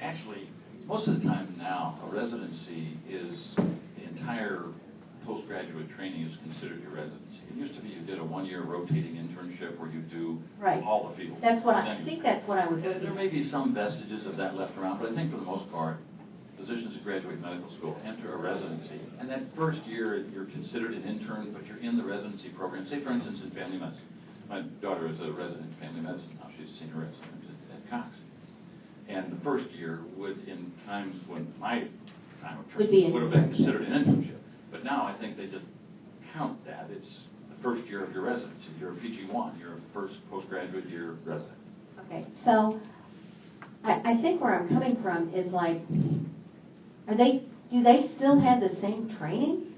actually, most of the time now, a residency is the entire postgraduate training is considered your residency. It used to be you did a one-year rotating internship where you do all the fields. That's what I think. That's what I was looking at. There may be some vestiges of that left around, but I think for the most part, physicians who graduate medical school enter a residency, and that first year you're considered an intern, but you're in the residency program. Say, for instance, in family medicine. My daughter is a resident in family medicine now. She's a senior resident at Cox. And the first year would, in times when my time of training, would have been considered an internship. But now I think they just count that. It's the first year of your residency. You're a PG1. You're a first postgraduate year resident. Okay, so I think where I'm coming from is like, do they still have the same training?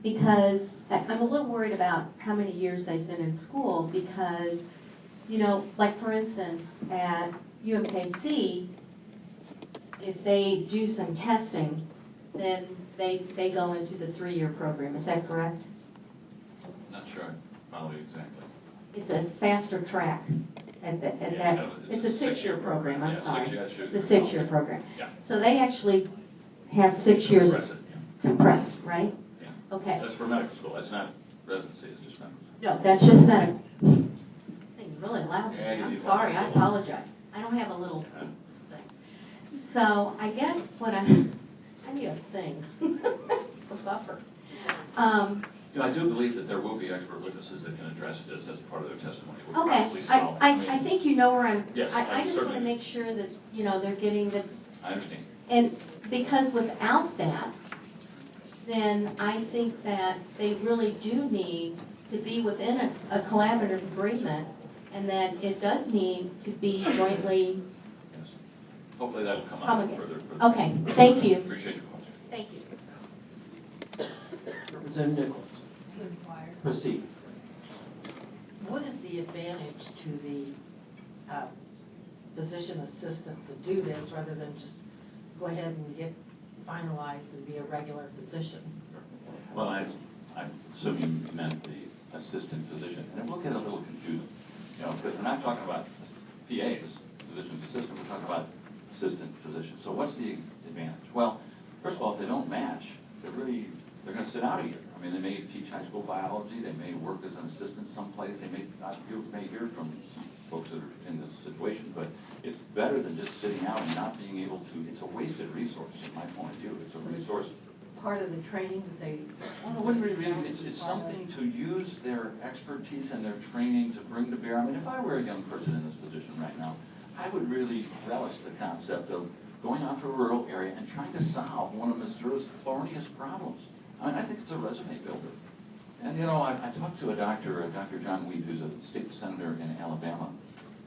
Because I'm a little worried about how many years they've been in school because, you know, like for instance, at UMKC, if they do some testing, then they go into the 3-year program. Is that correct? Not sure I follow you exactly. It's a faster track. It's a 6-year program. I'm sorry. It's a 6-year program. Yeah. So they actually have 6 years compressed, right? Yeah. Okay. That's for medical school. That's not residency. It's just medical school. No, that's just medical. Thing's really loud. Yeah, I'm sorry. I apologize. I don't have a little thing. So I guess what I need a thing, a buffer. You know, I do believe that there will be expert witnesses that can address this as part of their testimony. Okay. I think you know where I'm. Yes, I just want to make sure that they're getting the. I understand. And because without that, then I think that they really do need to be within a collaborative agreement, and that it does need to be jointly. Yes. Hopefully that will come out further. Okay. Thank you. Appreciate your question. Thank you. Representative Nichols. Proceed. What is the advantage to the physician assistant to do this rather than just go ahead and get finalized and be a regular physician? Well, I assume you meant the assistant physician, and it will get a little confusing, because we're not talking about PAs, physician's assistant. We're talking about assistant physician. So what's the advantage? Well, first of all, if they don't match, they're going to sit out a year. I mean, they may teach high school biology. They may work as an assistant someplace. You may hear from some folks that are in this situation, but it's better than just sitting out and not being able to. It's a wasted resource, in my point of view. It's a resource. Part of the training that they. Well, it wouldn't really. It's something to use their expertise and their training to bring to bear. I mean, if I were a young person in this position right now, I would really relish the concept of going out to a rural area and trying to solve one of Missouri's thorniest problems. I mean, I think it's a resume builder. And, I talked to a doctor, Dr. John Wheat, who's a state senator in Alabama,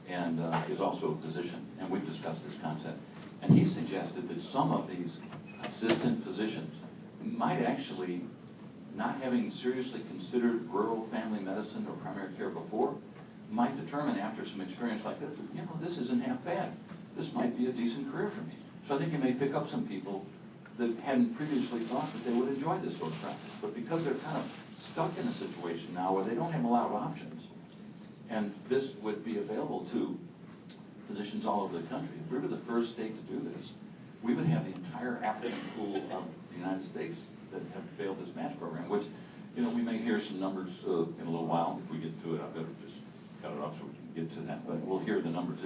and is also a physician, and we've discussed this concept. And he suggested that some of these assistant physicians might actually, not having seriously considered rural family medicine or primary care before, might determine after some experience like this, this isn't half bad. This might be a decent career for me. So I think you may pick up some people that hadn't previously thought that they would enjoy this sort of practice. But because they're kind of stuck in a situation now where they don't have a lot of options, and this would be available to physicians all over the country. If we were the first state to do this, we would have the entire applicant pool of the United States that have failed this match program, which, we may hear some numbers in a little while. If we get to it, I'll better just cut it off so we can get to that. But we'll hear the numbers.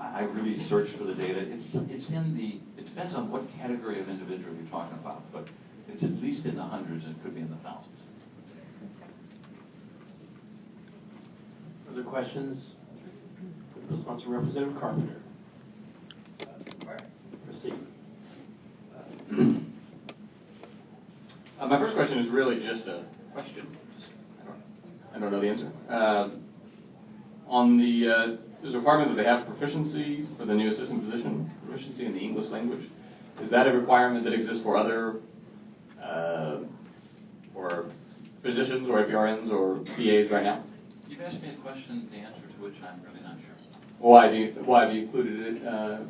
I really searched for the data. It depends on what category of individual you're talking about, but it's at least in the hundreds and it could be in the thousands. Further questions? Response from Representative Carpenter. Proceed. My first question is really just a question. I don't know the answer. On the there's a requirement that they have proficiency for the new assistant physician, proficiency in the English language. Is that a requirement that exists for other or physicians or APRNs or PAs right now? You've asked me a question, the answer to which I'm really not sure. Why have you included it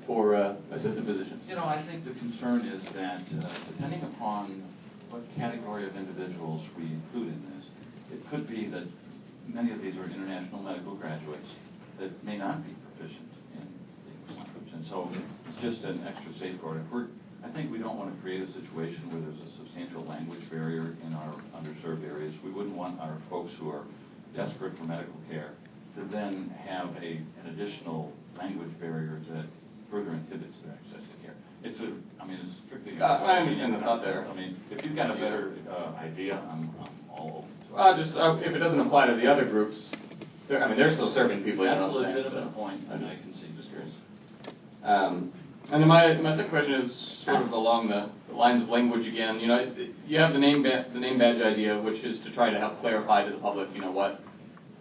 for assistant physicians? I think the concern is that depending upon what category of individuals we include in this, it could be that many of these are international medical graduates that may not be proficient in the English language. And so it's just an extra safeguard. I think we don't want to create a situation where there's a substantial language barrier in our underserved areas. We wouldn't want our folks who are desperate for medical care to then have an additional language barrier that further inhibits their access to care. It's strictly. I understand the thought there. I mean, if you've got a better idea, I'm all open. If it doesn't apply to the other groups, they're still serving people. That's a legitimate point, and I can see. Just curious. And then my second question is sort of along the lines of language again. You know, you have the name badge idea, which is to try to help clarify to the public, you know, what.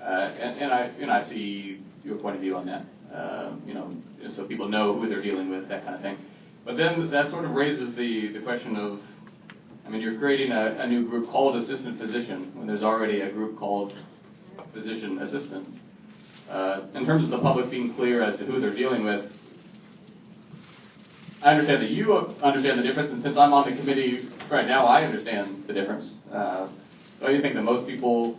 And I see your point of view on that. You know, so people know who they're dealing with, that kind of thing. But then that sort of raises the question of, I mean, you're creating a new group called assistant physician when there's already a group called physician assistant. In terms of the public being clear as to who they're dealing with, I understand that you understand the difference, and since I'm on the committee right now, I understand the difference. Don't you think that most people,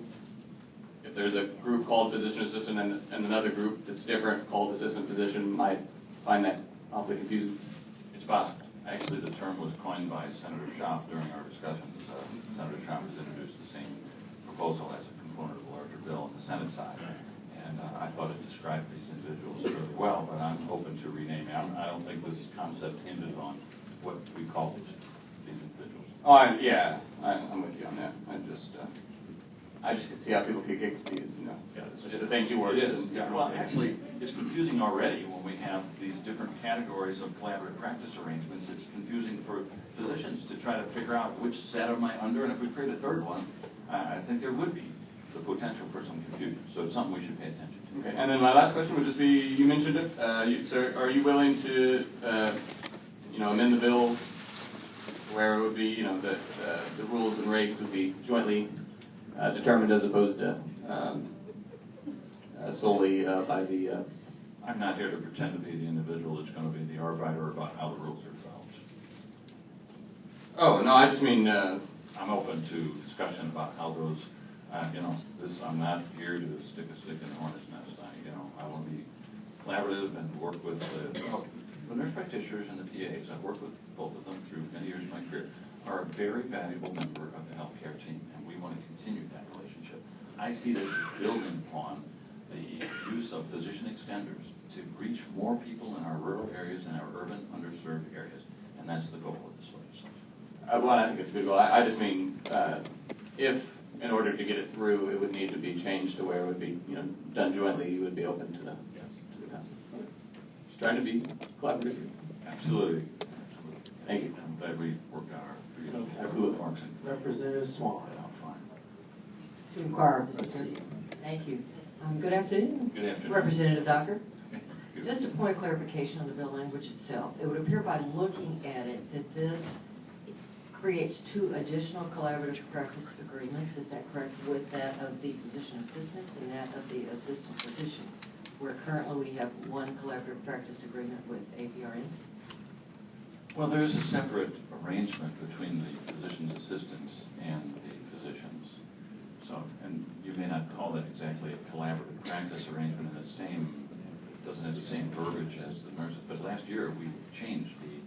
if there's a group called physician assistant and another group that's different called assistant physician, might find that awfully confusing? It's possible. Actually, the term was coined by Senator Schaaf during our discussions. Senator Schaaf has introduced the same proposal as a component of a larger bill on the Senate side. And I thought it described these individuals really well, but I'm open to renaming. I don't think this concept hinges on what we call these individuals. Oh, I'm with you on that. I just could see how people could get confused, you know. Yeah, it's the same two words. It is. Yeah, well, actually, it's confusing already when we have these different categories of collaborative practice arrangements. It's confusing for physicians to try to figure out which set am I under, and if we create a third one, I think there would be the potential for some confusion. So it's something we should pay attention to. Okay. And then my last question would just be, you mentioned it, sir, are you willing to, amend the bill where it would be, the rules and regs would be jointly determined as opposed to solely by the... I'm not here to pretend to be the individual that's going to be the arbiter about how the rules are developed. Oh, no, I just mean... I'm open to discussion about how those... I'm not here to stick a stick in the hornet's nest. I want to be collaborative and work with the nurse practitioners and the PAs. I've worked with both of them through many years of my career. Are a very valuable member of the healthcare team, and we want to continue that relationship. I see this as building upon the use of physician extenders to reach more people in our rural areas and our urban underserved areas, and that's the goal of this legislation. Well, I think it's a good goal. I just mean if, in order to get it through, it would need to be changed to where it would be, done jointly. You would be open to the concept. Just trying to be collaborative. Absolutely. Thank you. I'm glad we worked out our Absolutely. Representative Swan. To inquire of the city. Thank you. Good afternoon. Good afternoon. Representative Doctor. Just a point of clarification on the bill language itself. It would appear by looking at it that this creates 2 additional collaborative practice agreements. Is that correct? With that of the physician assistant and that of the assistant physician, where currently we have 1 collaborative practice agreement with APRN? Well, there's a separate arrangement between the physician's assistants and the physicians. So, and you may not call that exactly a collaborative practice arrangement in the same, it doesn't have the same verbiage as the nurses, but last year we changed the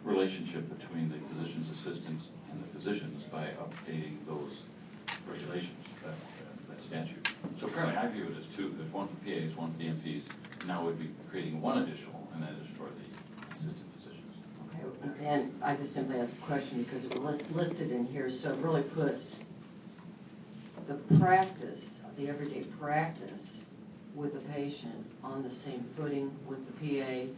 relationship between the physician's assistants and the physicians by updating those regulations, that statute. So currently I view it as 2. There's 1 for PAs, 1 for DMPs. Now we'd be creating 1 additional, and that is for the assistant physicians. Okay, and I just simply asked a question because it was listed in here, so it really puts the practice, the everyday practice with the patient on the same footing with the PA,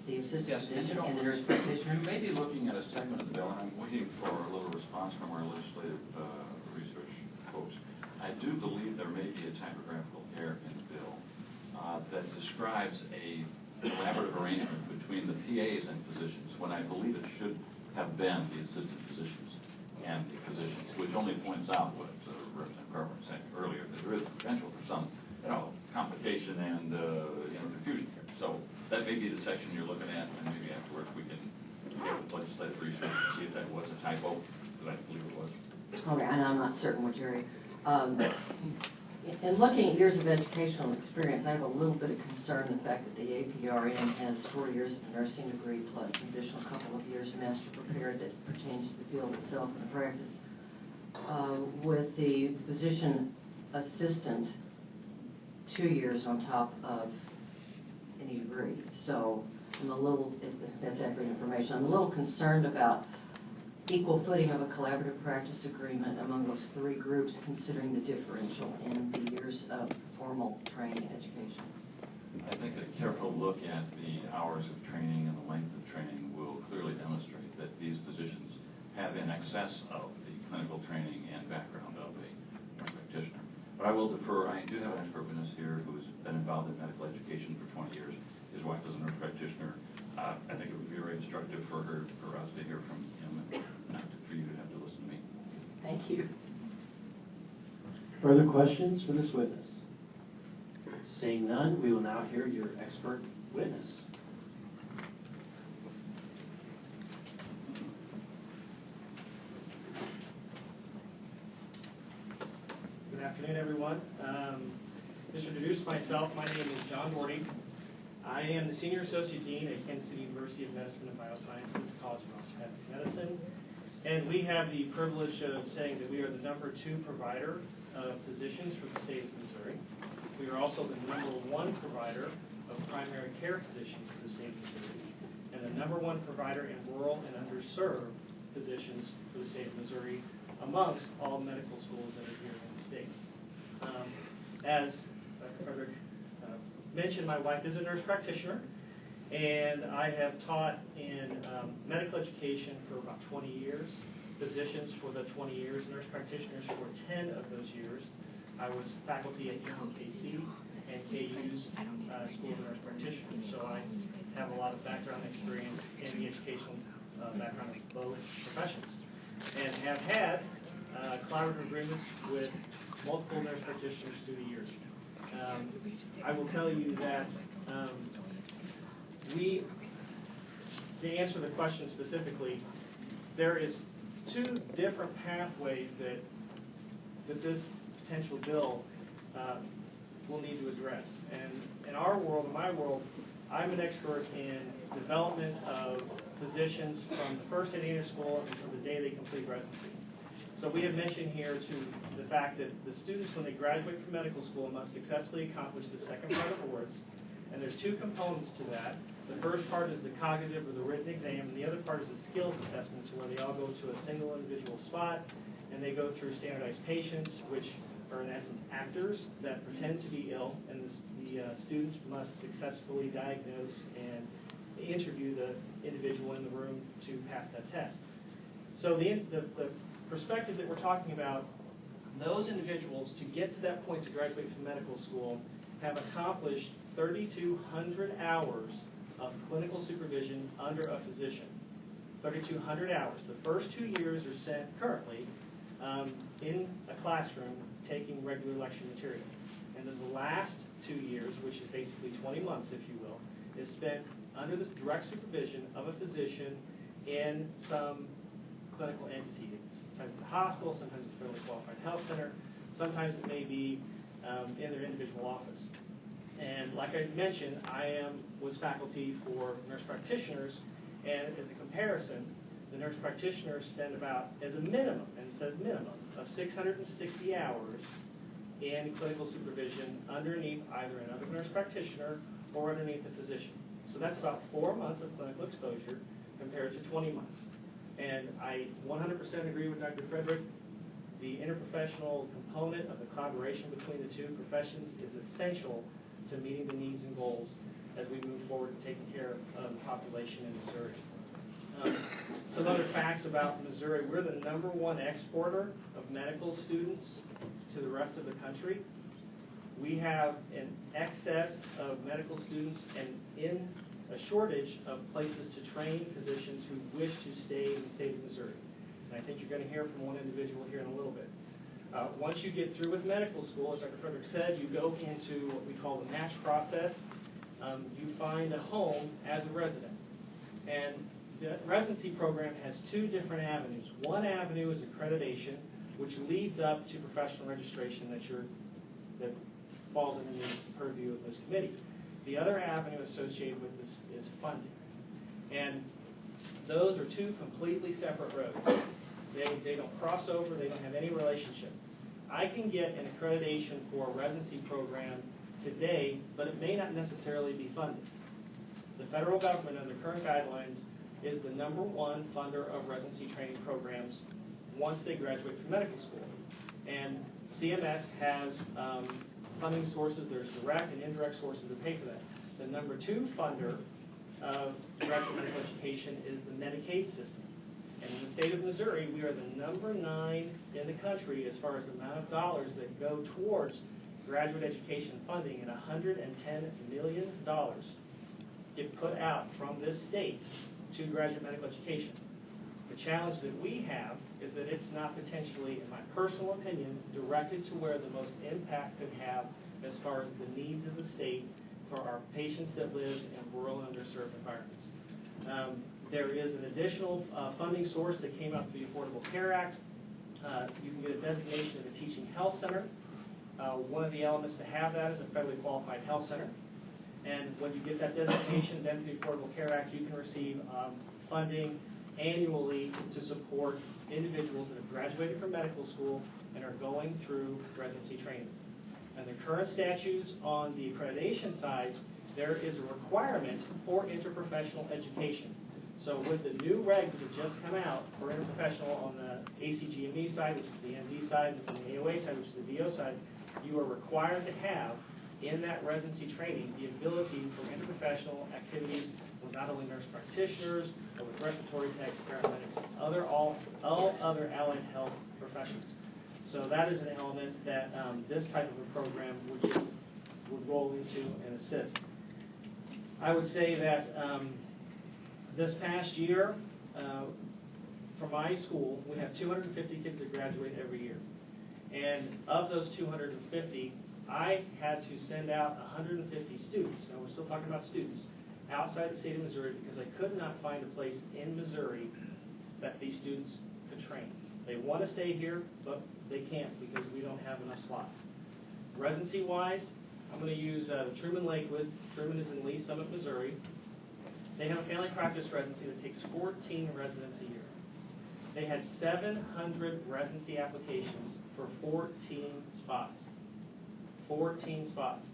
the assistant physician, and the nurse practitioner. You may be looking at a segment of the bill, and I'm waiting for a little response from our legislative research folks. I do believe there may be a typographical error in the bill that describes a collaborative arrangement between the PAs and physicians, when I believe it should have been the assistant physicians and the physicians, which only points out what Representative Carver was saying earlier, that there is potential for some, complication and confusion here. So that may be the section you're looking at, and maybe afterwards we can get with legislative research and see if that was a typo, that I believe it was. Okay, and I'm not certain which area. In looking at years of educational experience, I have a little bit of concern the fact that the APRN has 4 years of a nursing degree plus an additional couple of years master prepared that pertains to the field itself and the practice. With the physician assistant, 2 years on top of any degree. So I'm a little, if that's accurate information, I'm a little concerned about equal footing of a collaborative practice agreement among those 3 groups, considering the differential in the years of formal training and education. I think a careful look at the hours of training and the length of training will clearly demonstrate that these physicians have in excess of the clinical training and background of a nurse practitioner. But I will defer. I do have an expert witness here who's been involved in medical education for 20 years. His wife is a nurse practitioner. I think it would be very instructive for us to hear from him and not for you to have to listen to me. Thank you. Further questions for this witness? Seeing none, we will now hear your expert witness. Good afternoon, everyone. Just to introduce myself, my name is John Doherty. I am the Senior Associate Dean at Kansas City University of Medicine and Biosciences, College of Osteopathic Medicine. And we have the privilege of saying that we are the #2 provider of physicians for the state of Missouri. We are also the #1 provider of primary care physicians for the state of Missouri, and the #1 provider in rural and underserved physicians for the state of Missouri amongst all medical schools that are here in the state. As Dr. Frederick mentioned, my wife is a nurse practitioner, and I have taught in medical education for about 20 years, physicians for the 20 years, nurse practitioners for 10 of those years. I was faculty at UMKC and KU's School of Nurse Practitioners, so I have a lot of background experience in the educational background of both professions, and have had collaborative agreements with multiple nurse practitioners through the years. I will tell you that to answer the question specifically, there is 2 different pathways that this potential bill will need to address. And in our world, in my world, I'm an expert in development of physicians from the first day they enter school until the day they complete residency. So we have mentioned here to the fact that the students, when they graduate from medical school, must successfully accomplish the second part of boards. And there's 2 components to that. The first part is the cognitive or the written exam, and the other part is the skills assessments, where they all go to a single individual spot, and they go through standardized patients, which are in essence actors that pretend to be ill, and the students must successfully diagnose and interview the individual in the room to pass that test. So the perspective that we're talking about, those individuals, to get to that point to graduate from medical school, have accomplished 3,200 hours of clinical supervision under a physician. 3,200 hours. The first 2 years are spent currently in a classroom taking regular lecture material. And then the last 2 years, which is basically 20 months, if you will, is spent under the direct supervision of a physician in some clinical entity. Sometimes it's a hospital, sometimes it's a federally qualified health center, sometimes it may be in their individual office. And like I mentioned, I was faculty for nurse practitioners, and as a comparison, the nurse practitioners spend about, as a minimum, and it says minimum, of 660 hours in clinical supervision underneath either another nurse practitioner or underneath a physician. So that's about 4 months of clinical exposure compared to 20 months. And I 100% agree with Dr. Frederick. The interprofessional component of the collaboration between the 2 professions is essential to meeting the needs and goals as we move forward to taking care of the population in Missouri. Some other facts about Missouri: we're the #1 exporter of medical students to the rest of the country. We have an excess of medical students and in a shortage of places to train physicians who wish to stay in the state of Missouri. And I think you're going to hear from one individual here in a little bit. Once you get through with medical school, as Dr. Frederick said, you go into what we call the match process. You find a home as a resident. And the residency program has 2 different avenues. One avenue is accreditation, which leads up to professional registration that you're that falls in the purview of this committee. The other avenue associated with this is funding. And those are two completely separate roads. They don't cross over, they don't have any relationship. I can get an accreditation for a residency program today, but it may not necessarily be funded. The federal government, under current guidelines, is the #1 funder of residency training programs once they graduate from medical school. And CMS has funding sources. There's direct and indirect sources to pay for that. The #2 funder of graduate medical education is the Medicaid system. And in the state of Missouri, we are the #9 in the country as far as the amount of dollars that go towards graduate education funding, and $110 million get put out from this state to graduate medical education. The challenge that we have is that it's not potentially, in my personal opinion, directed to where the most impact could have as far as the needs of the state for our patients that live in rural and underserved environments. There is an additional funding source that came out through the Affordable Care Act. You can get a designation of a teaching health center. One of the elements to have that is a federally qualified health center. And when you get that designation, then through the Affordable Care Act, you can receive funding annually to support individuals that have graduated from medical school and are going through residency training. And the current statutes on the accreditation side, there is a requirement for interprofessional education. So with the new regs that have just come out for interprofessional on the ACGME side, which is the MD side, and the AOA side, which is the DO side, you are required to have in that residency training the ability for interprofessional activities with not only nurse practitioners, but with respiratory techs, paramedics, all other allied health professions. So that is an element that this type of a program would roll into and assist. I would say that this past year, for my school, we have 250 kids that graduate every year. And of those 250, I had to send out 150 students, now we're still talking about students, outside the state of Missouri because I could not find a place in Missouri that these students could train. They want to stay here, but they can't because we don't have enough slots. Residency-wise, I'm going to use Truman Lakewood. Truman is in Lee Summit, Missouri. They have a family practice residency that takes 14 residents a year. They had 700 residency applications for 14 spots. 14 spots.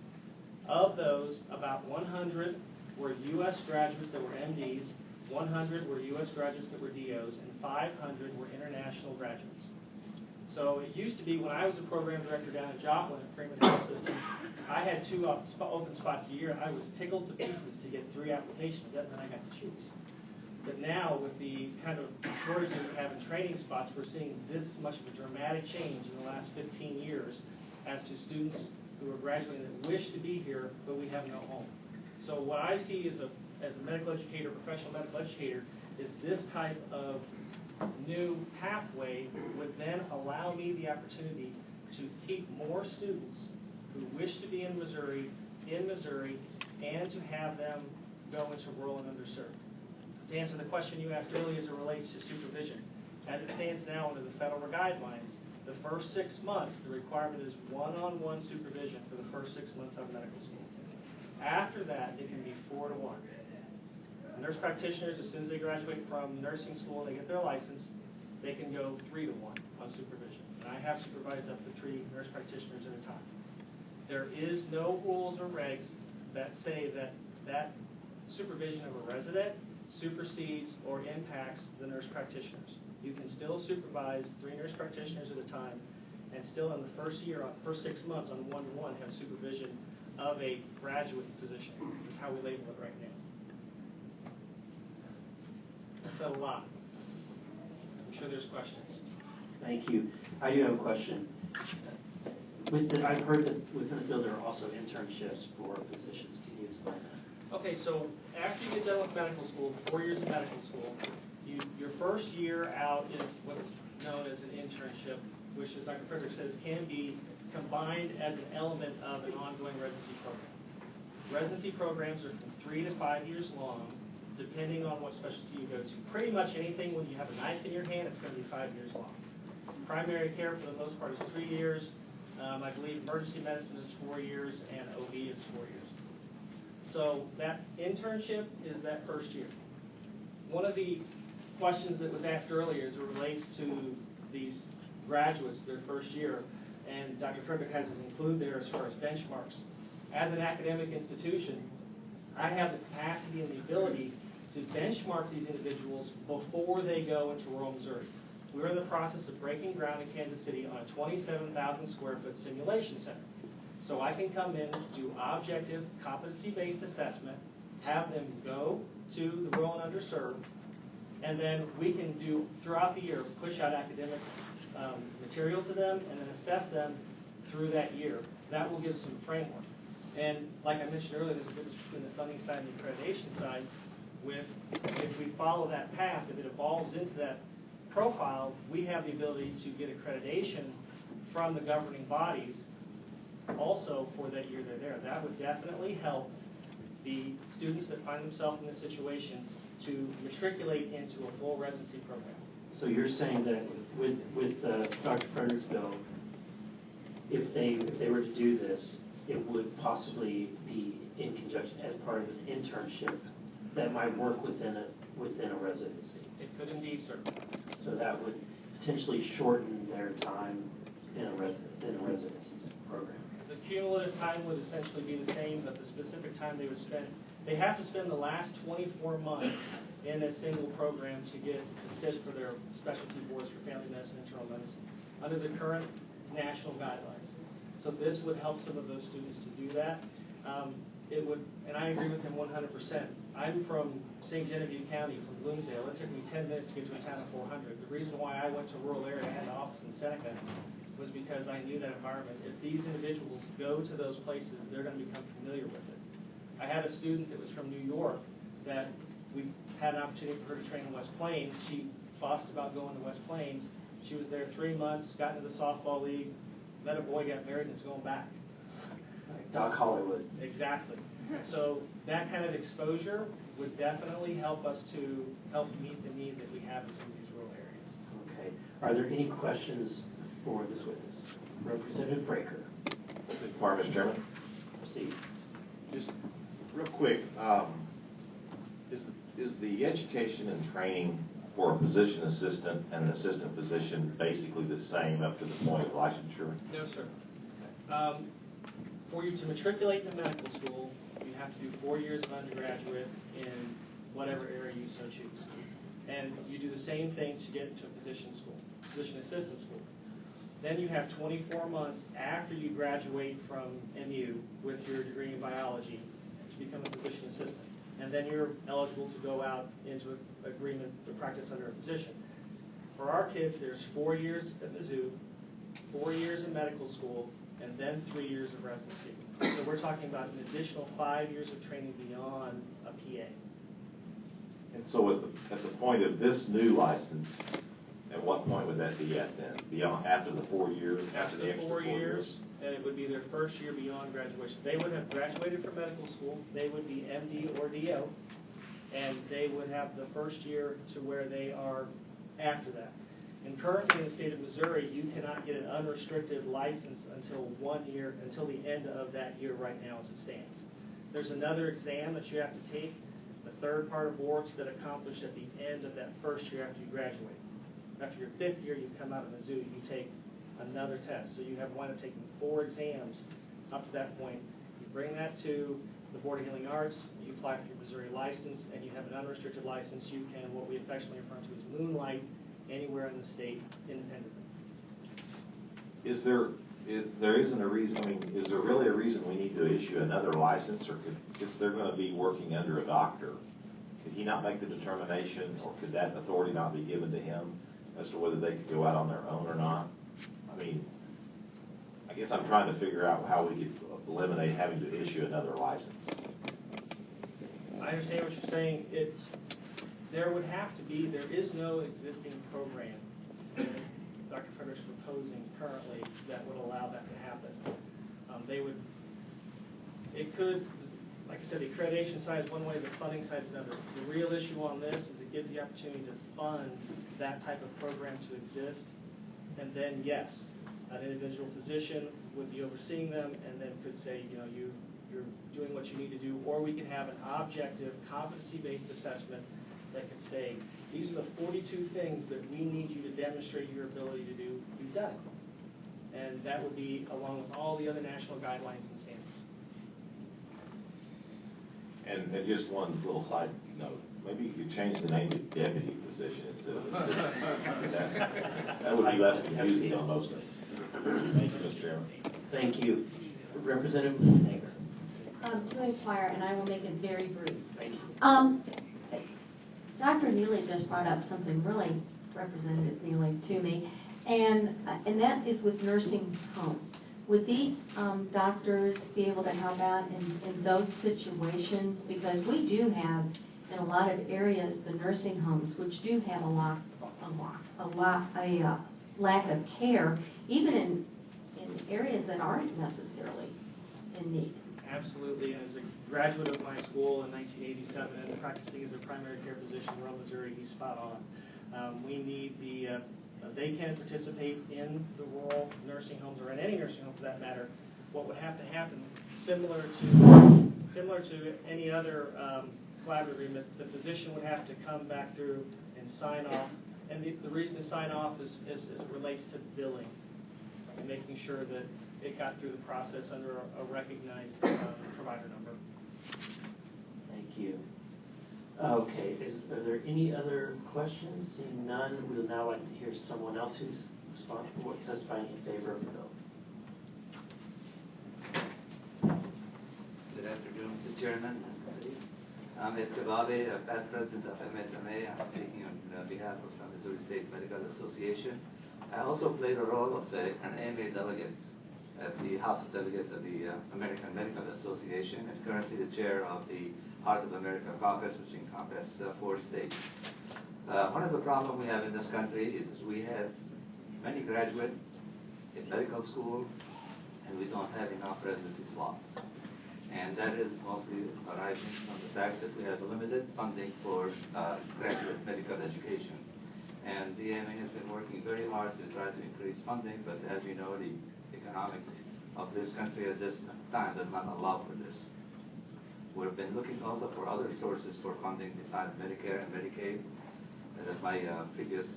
Of those, about 100 were U.S. graduates that were MDs, 100 were U.S. graduates that were DOs, and 500 were international graduates. So it used to be when I was a program director down in Joplin at Freeman Health System, I had 2 open spots a year, and I was tickled to pieces to get 3 applications. That meant I got to choose. But now, with the kind of shortage that we have in training spots, we're seeing this much of a dramatic change in the last 15 years as to students who are graduating that wish to be here, but we have no home. So what I see as a medical educator, professional medical educator, is this type of new pathway would then allow me the opportunity to keep more students who wish to be in Missouri, and to have them go into rural and underserved. To answer the question you asked earlier as it relates to supervision, as it stands now under the federal guidelines, the first 6 months, the requirement is one-on-one supervision for the first 6 months of medical school. After that, it can be 4-to-1. Nurse practitioners, as soon as they graduate from nursing school and they get their license, they can go 3-to-1 on supervision. And I have supervised up to 3 nurse practitioners at a time. There is no rules or regs that say that supervision of a resident supersedes or impacts the nurse practitioners. You can still supervise 3 nurse practitioners at a time, and still in the first year, first 6 months on one-to-one, have supervision of a graduate physician. That's how we label it right now. I said a lot. I'm sure there's questions. Thank you. I do have a question. I've heard that within the field there are also internships for physicians. Can you explain that? Okay, so after you get done with medical school, 4 years of medical school, your first year out is what's known as an internship, which, as Dr. Frederick says, can be combined as an element of an ongoing residency program. Residency programs are from 3 to 5 years long, depending on what specialty you go to. Pretty much anything when you have a knife in your hand, it's going to be 5 years long. Primary care, for the most part, is 3 years. I believe emergency medicine is 4 years and OB is 4 years. So that internship is that first year. One of the questions that was asked earlier as it relates to these graduates, their first year, and Dr. Frederick has it included there as far as benchmarks. As an academic institution, I have the capacity and the ability to benchmark these individuals before they go into rural Missouri. We're in the process of breaking ground in Kansas City on a 27,000 square foot simulation center. So I can come in, do objective, competency-based assessment, have them go to the rural and underserved, and then we can do, throughout the year, push out academic material to them and then assess them through that year. That will give some framework. And like I mentioned earlier, there's a difference between the funding side and the accreditation side. If we follow that path, if it evolves into that profile, we have the ability to get accreditation from the governing bodies also for that year they're there. That would definitely help the students that find themselves in this situation to matriculate into a full residency program. So you're saying that with Dr. Frederick's bill, if they were to do this, it would possibly be in conjunction as part of an internship that might work within a residency. It could indeed, sir. So that would potentially shorten their time in a residency program. The cumulative time would essentially be the same, but the specific time they would spend, they have to spend the last 24 months in a single program to sit for their specialty boards for family medicine and internal medicine under the current national guidelines. So this would help some of those students to do that. It would, and I agree with him 100%. I'm from St. Genevieve County, from Bloomsdale. It took me 10 minutes to get to a town of 400. The reason why I went to a rural area and had an office in Seneca was because I knew that environment. If these individuals go to those places, they're going to become familiar with it. I had a student that was from New York that we had an opportunity for her to train in West Plains. She fussed about going to West Plains. She was there 3 months, got into the softball league, met a boy, got married, and is going back. Doc Hollywood. Exactly. So that kind of exposure would definitely help us to help meet the need that we have in some of these rural areas. Okay. Are there any questions for this witness? Representative Breaker. Mr. Mr. Chairman. Proceed. Just real quick, is the education and training for a physician assistant and an assistant physician basically the same up to the point of licensure? No, sir. For you to matriculate in medical school, you have to do 4 years of undergraduate in whatever area you so choose. And you do the same thing to get into a physician school, physician assistant school. Then you have 24 months after you graduate from MU with your degree in biology to become a physician assistant. And then you're eligible to go out into an agreement to practice under a physician. For our kids, there's 4 years at Mizzou, 4 years in medical school, and then 3 years of residency. So we're talking about an additional 5 years of training beyond a PA. And so at the point of this new license, at what point would that be at then? Beyond, after the 4 years? After the 4 years, and it would be their first year beyond graduation. They would have graduated from medical school, they would be MD or DO, and they would have the first year to where they are after that. And currently in the state of Missouri, you cannot get an unrestricted license until 1 year, until the end of that year right now as it stands. There's another exam that you have to take, the third part of boards that accomplish at the end of that first year after you graduate. After your 5th year, you come out of Mizzou, you take another test. So you have wind up taking 4 exams up to that point. You bring that to the Board of Healing Arts, you apply for your Missouri license, and you have an unrestricted license. You can, what we affectionately refer to as moonlight, anywhere in the state independently. Is there isn't a reason, I mean, is there really a reason we need to issue another license, or since they're going to be working under a doctor, could he not make the determination, or could that authority not be given to him as to whether they could go out on their own or not? I mean, I guess I'm trying to figure out how we could eliminate having to issue another license. I understand what you're saying. There would have to be, there is no existing program that Dr. Frederick's proposing currently that would allow that to happen. It could, like I said, the accreditation side is one way, the funding side is another. The real issue on this is it gives the opportunity to fund that type of program to exist. And then, yes, an individual physician would be overseeing them and then could say, you know, you're doing what you need to do, or we can have an objective, competency-based assessment that could say, these are the 42 things that we need you to demonstrate your ability to do. You've done it. And that would be along with all the other national guidelines and standards. And just one little side note, maybe you could change the name to deputy position instead of assistant. That would be less confusing on most of it. Thank you, Mr. Chairman. Thank you. Representative Nager. To inquire, and I will make it very brief. Thank you. Dr. Neely just brought up something really, Representative Neely, to me, and that is with nursing homes. Would these doctors be able to help out in those situations? Because we do have, in a lot of areas, the nursing homes, which do have a lack of care, even in areas that aren't necessarily in need. Absolutely, and as a graduate of my school in 1987 and practicing as a primary care physician in rural Missouri, he's spot on. We need they can participate in the rural nursing homes or in any nursing home for that matter. What would have to happen, similar to any other collaborative agreement, the physician would have to come back through and sign off. And the reason to sign off is it relates to billing and making sure that it got through the process under a recognized provider number. Thank you. Okay, are there any other questions? Seeing none, we would now like to hear someone else who's testifying in favor of the bill. Good afternoon, Mr. Chairman. I'm Ed Kababe, past president of MSMA. I'm speaking on behalf of the Missouri State Medical Association. I also played the role of an AMA delegate at the House of Delegates of the American Medical Association, and currently the chair of the Heart of America Caucus, which encompasses 4 states. One of the problems we have in this country is we have many graduates in medical school, and we don't have enough residency slots. And that is mostly arising from the fact that we have limited funding for graduate medical education. And the AMA has been working very hard to try to increase funding, but as you know, the economics of this country at this time does not allow for this. We've been looking also for other sources for funding besides Medicare and Medicaid, as my previous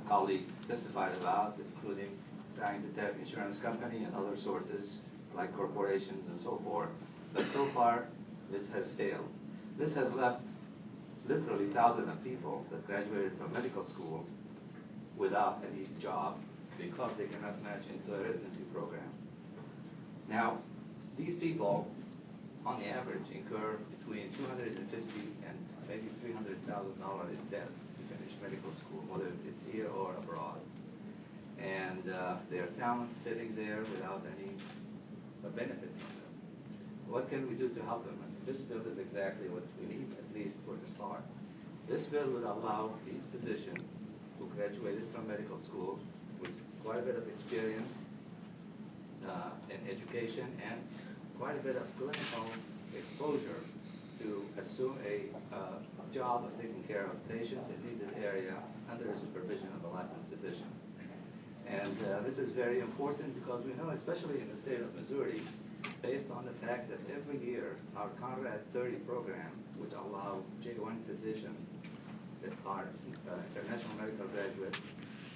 colleague testified about, including trying to tap insurance company and other sources like corporations and so forth. But so far, this has failed. This has left literally thousands of people that graduated from medical school without any job because they cannot match into a residency program. Now, these people, on the average, incur between $250,000 and maybe $300,000 in debt to finish medical school, whether it's here or abroad. And their talent sitting there without any benefit from them. What can we do to help them? And this bill is exactly what we need, at least for the start. This bill would allow these physicians who graduated from medical school with quite a bit of experience in education and quite a bit of clinical exposure to assume a job of taking care of patients in needed area under the supervision of a licensed physician. And this is very important because we know, especially in the state of Missouri, based on the fact that every year our Conrad 30 program, which allow J1 physicians that are international medical graduates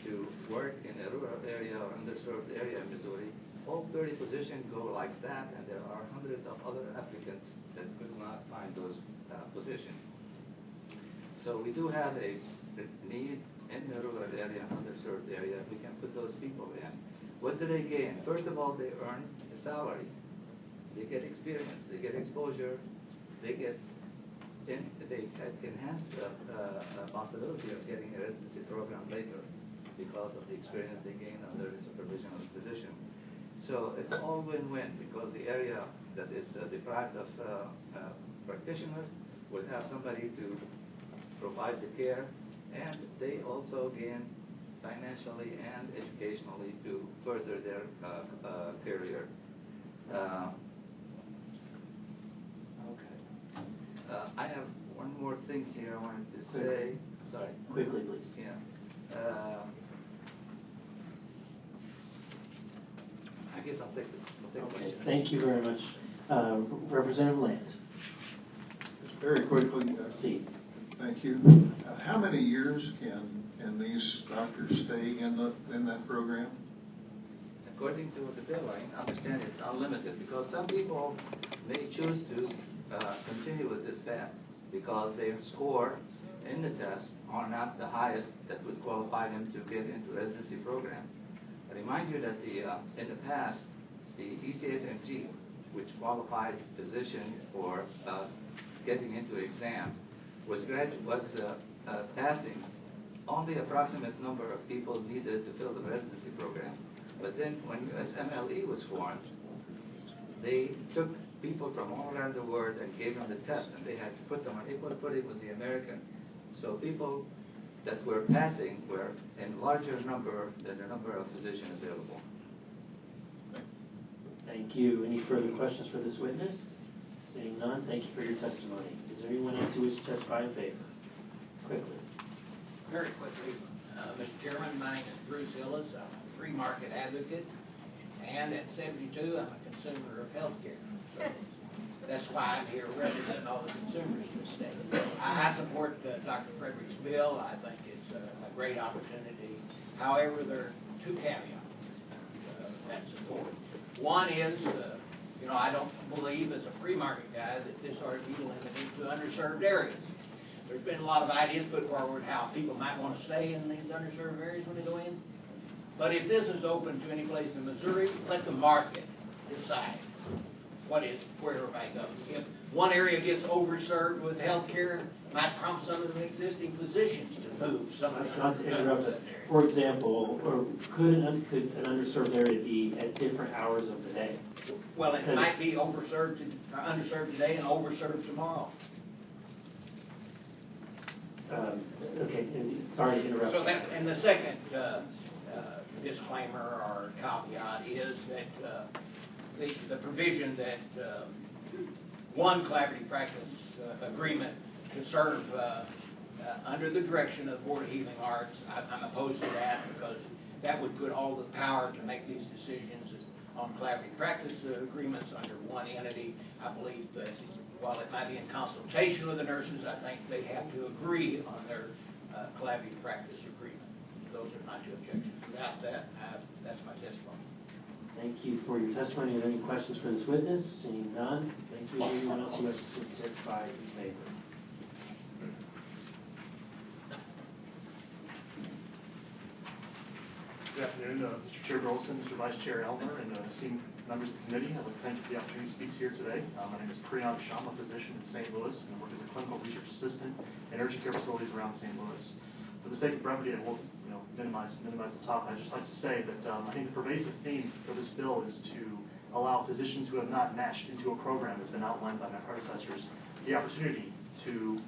to work in a rural area or underserved area in Missouri, all 30 positions go like that, and there are hundreds of other applicants that could not find those positions. So we do have a need in the rural area, underserved area. We can put those people in. What do they gain? First of all, they earn a salary. They get experience. They get exposure. They get enhance the possibility of getting a residency program later because of the experience they gain under the supervision of the physician. So it's all win-win because the area that is deprived of practitioners will have somebody to provide the care, and they also gain financially and educationally to further their career. I have one more thing here I wanted to say. Sorry. Quickly, please. Yeah. guess I'll take the Okay, question. thank you very much. Representative Land. Just very quickly, See. thank you. How many years can these doctors stay in that program? According to the bill, I understand it's unlimited, because some people may choose to continue with this path because their score in the test are not the highest that would qualify them to get into residency program. I remind you that in the past, the ECSMG, which qualified physician for getting into exam, was passing only approximate number of people needed to fill the residency program. But then when USMLE was formed, they took people from all around the world and gave them the test, and they had to put them on equal footing with the American. So people that were passing were in larger number than the number of physicians available. Thank you. Any further questions for this witness? Seeing none, thank you for your testimony. Is there anyone else who wishes to testify in favor? Quickly. Very quickly, Mr. Chairman, my name is Bruce Hillis. I'm a free market advocate, and at 72, I'm a consumer of health care. So that's why I'm here representing all the consumers in the state. I support Dr. Frederick's bill. I think it's a great opportunity. However, there are two caveats that support. One is, I don't believe as a free market guy that this ought to be limited to underserved areas. There's been a lot of ideas put forward how people might want to stay in these underserved areas when they go in. But if this is open to any place in Missouri, let the market decide where everybody goes. If one area gets overserved with health care, it might prompt some of the existing physicians to move some of the Not to interrupt it. For example, or could an underserved area be at different hours of the day? Well, it might be underserved today and overserved tomorrow. Okay, sorry to interrupt. So and the second disclaimer or caveat is that the provision that one collaborative practice agreement to serve under the direction of the Board of Healing Arts, I'm opposed to that because that would put all the power to make these decisions on collaborative practice agreements under one entity. I believe that while it might be in consultation with the nurses, I think they have to agree on their collaborative practice agreement. Those are my two objections. Without that, that's my testimony. Thank you for your testimony. Are there any questions for this witness? Seeing none, thank you. Anyone else who wishes to testify in favor? Good afternoon, Mr. Chair Burlison, Mr. Vice Chair Elmer, and esteemed members of the committee. I'd like to thank you for the opportunity to speak here today. My name is Priyank Shah. I'm a physician in St. Louis and work as a clinical research assistant in urgent care facilities around St. Louis. For the sake of brevity, I won't minimize the topic. I'd just like to say that I think the pervasive theme for this bill is to allow physicians who have not matched into a program that's been outlined by my predecessors the opportunity to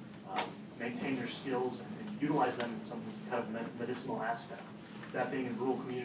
maintain their skills and utilize them in some kind of medicinal aspect. That being in rural communities.